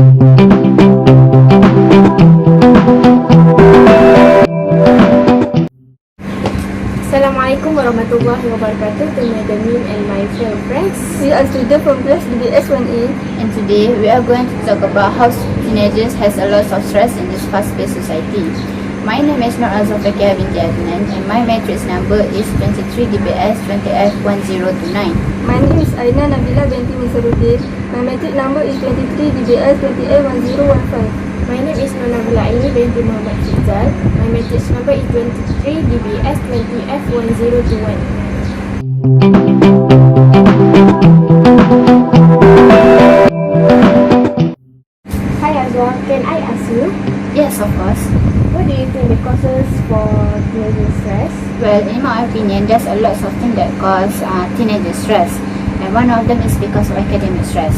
Assalamualaikum warahmatullahi wabarakatuh to my Demin and my fellow friends. We are students from class DBS1A, And today we are going to talk about how teenagers has a lot of stress in this fast-paced society. My name is Nur Azofekia binti Adnan and my matrix number is 23 DBS1A 1029. my name is Aina Nabila binti Misaruddin. My matric number is 23 DBS1A 1015. My name is Nonabula Aini binti Muhammad Fizal. My matrix number is 23 DBS20F1021. Hi Azwa, can I ask you, Yes, of course. what do you think the causes for teenage stress? Well, in my opinion, there's a lot of things that cause teenager stress, and one of them is because of academic stress.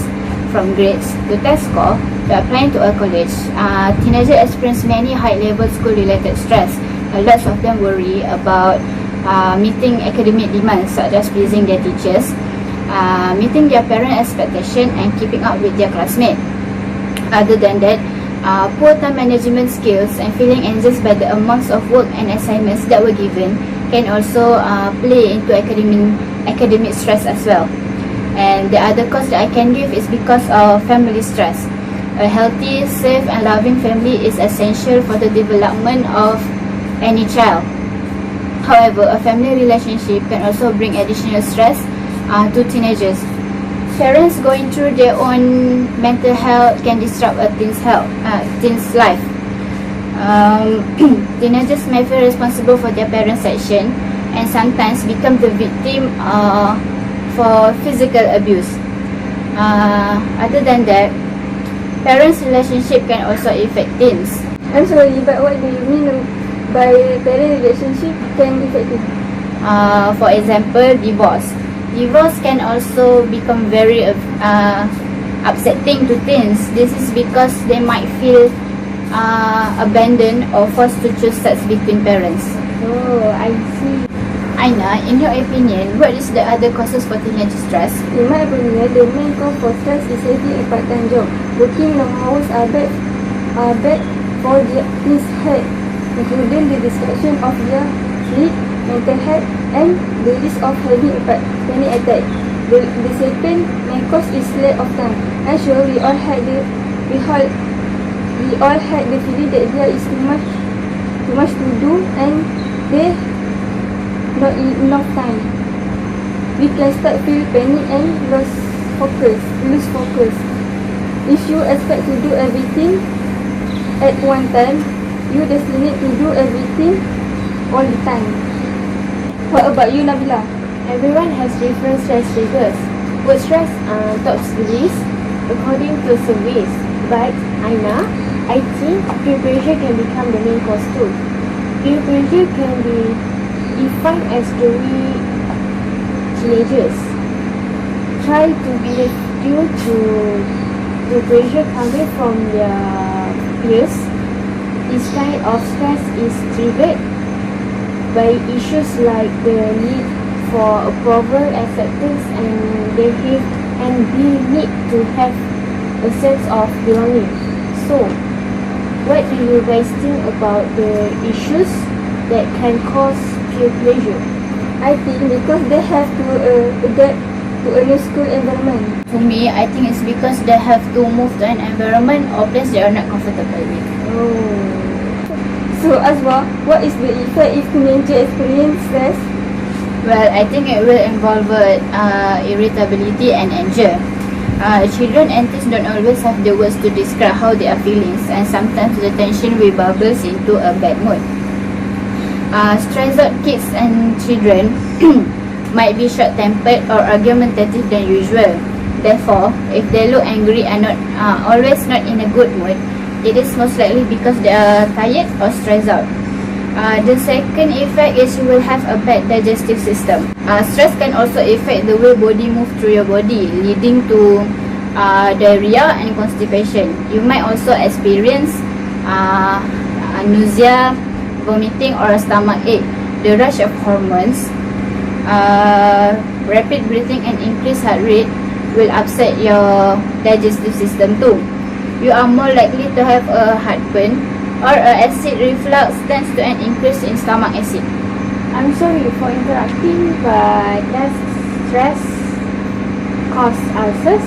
From grades to test score to applying to a college, teenagers experience many high-level school-related stress. A lot of them worry about meeting academic demands such as pleasing their teachers, meeting their parent expectation, and keeping up with their classmates. Other than that, poor time management skills and feeling anxious by the amounts of work and assignments that were given can also play into academic stress as well. And the other cause that I can give is because of family stress. A healthy, safe and loving family is essential for the development of any child. However, a family relationship can also bring additional stress to teenagers. Parents going through their own mental health can disrupt a teen's life. Teenagers may feel responsible for their parents' action and sometimes become the victim for physical abuse. Other than that, parents' relationship can also affect teens. I'm sorry, but what do you mean by parent relationship can affect it? For example, divorce. Divorce can also become very upsetting to teens. This is because they might feel abandoned or forced to choose sex between parents. Oh, I see. Aina, in your opinion, what is the other causes for teenage stress? In my opinion, the main cause for stress is having a part-time job. Working long hours are bad for their teens' health, including the disruption of their sleep, mental health, and the risk of having a panic attack. The second main cause is lack of time. I'm sure we all had the feeling that there is too much to do and there not enough time. We can start feel panic and lose focus. If you expect to do everything at one time, you destined to do everything all the time. What about you, Nabila? Everyone has different stress triggers. What stress tops the list according to surveys. But Aina, I think peer pressure can become the main cause too. Peer pressure can be defined as the way teenagers try to behave due to the pressure coming from their peers. This kind of stress is triggered by issues like the need for approval, acceptance, and the need to have a sense of belonging. So, what do you guys think about the issues that can cause peer pressure? I think because they have to adapt to a new school environment. For me, I think it's because they have to move to an environment or place they are not comfortable with. Oh. So, Azwa, what is the effect if teenagers experience stress? Well, I think it will involve irritability and anger. Children and teens don't always have the words to describe how they are feeling, and sometimes the tension will bubbles into a bad mood. Stressed out kids and children might be short-tempered or argumentative than usual. Therefore, if they look angry and always not in a good mood, it is most likely because they are tired or stressed out. The second effect is you will have a bad digestive system. Stress can also affect the way body moves through your body, leading to diarrhea and constipation. You might also experience nausea, vomiting, or a stomach ache. The rush of hormones, rapid breathing, and increased heart rate will upset your digestive system too. you are more likely to have a heartburn, or a acid reflux tends to an increase in stomach acid. I'm sorry for interrupting, but does stress cause ulcers?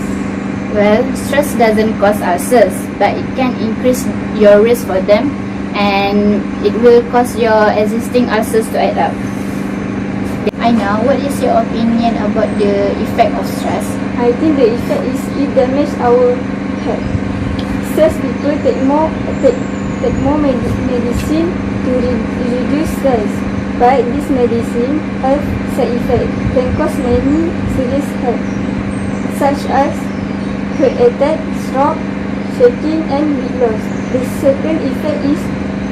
Well, stress doesn't cause ulcers, but it can increase your risk for them, and it will cause your existing ulcers to add up. Aina, what is your opinion about the effect of stress? I think the effect is it damage our health. Stress people take more medicine to reduce stress, but this medicine have side effect can cause many serious health, such as heart attack, stroke, shaking, and weight loss. The second effect is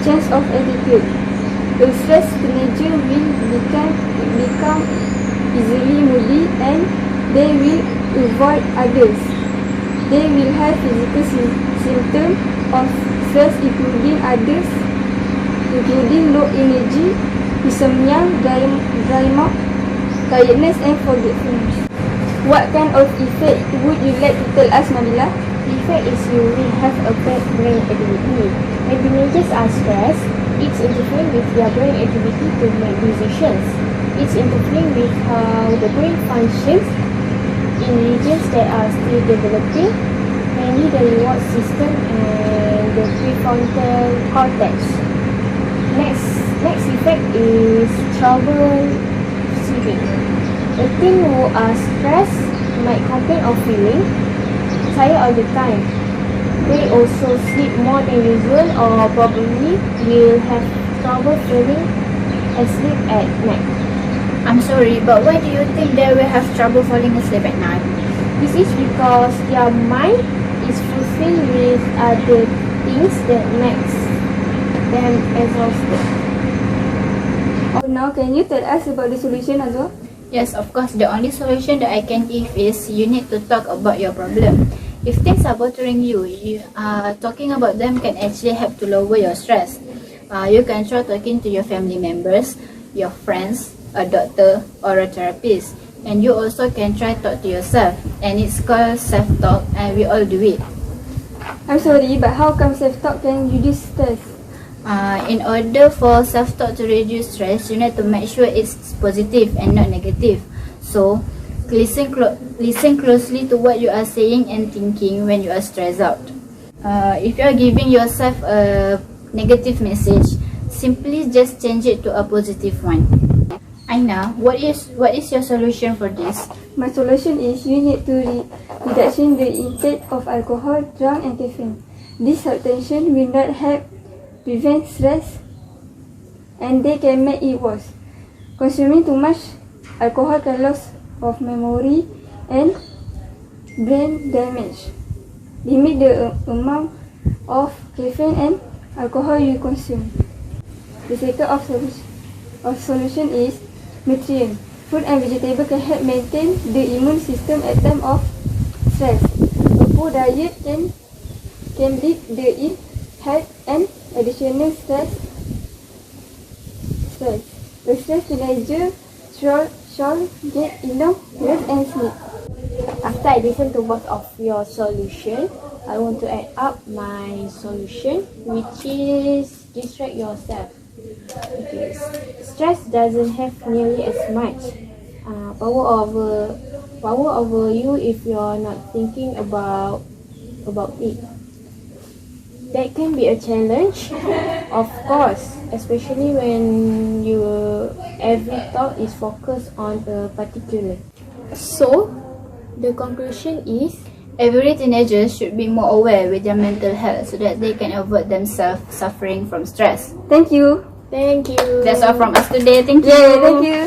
change of attitude. The stressed teenager will become easily moody, and they will avoid others. They will have physical symptoms of stress including low energy, insomnia, dry mouth, tiredness, and forgetfulness. What kind of effect would you like to tell us, Nabila? The effect is you will have a bad brain activity. When teenagers are stressed, it's interfering with their brain activity to make decisions. It's interfering with how the brain functions in regions that are still developing, mainly the reward system and the prefrontal cortex. Next effect is trouble sleeping. The teen who are stressed might complain of feeling tired all the time. They also sleep more than usual, or probably will have trouble falling asleep at night. I'm sorry, but why do you think they will have trouble falling asleep at night? This is because their mind is fulfilled with other things that makes them exhausted. Now, can you tell us about the solution, Azwa? Yes, of course. The only solution that I can give is you need to talk about your problem. If things are bothering you, talking about them can actually help to lower your stress. You can try talking to your family members, your friends, a doctor, or a therapist. And you also can try talk to yourself. And it's called self-talk, and we all do it. I'm sorry, but how come self-talk can reduce stress? In order for self-talk to reduce stress, you need to make sure it's positive and not negative. So, listen closely to what you are saying and thinking when you are stressed out. If you are giving yourself a negative message, simply just change it to a positive one. Aina, what is your solution for this? My solution is you need to reduction the intake of alcohol, drug, and caffeine. This hypertension will not help prevent stress, and they can make it worse. Consuming too much alcohol can loss of memory and brain damage. Limit the amount of caffeine and alcohol you consume. The second of solution is nutrition. Fruit and vegetable can help maintain the immune system at time of stress. A poor diet can lead the ill health and additional stress. The stressed teenager should get enough rest and sleep. After I listen to both of your solution, I want to add up my solution, which is distract yourself. Okay. Stress doesn't have nearly as much power over you if you're not thinking about it. That can be a challenge, of course, especially when every thought is focused on a particular. So, the conclusion is Every teenager should be more aware with their mental health so that they can avoid themselves suffering from stress. Thank you. thank you. That's all from us today. Thank you. Yeah, thank you.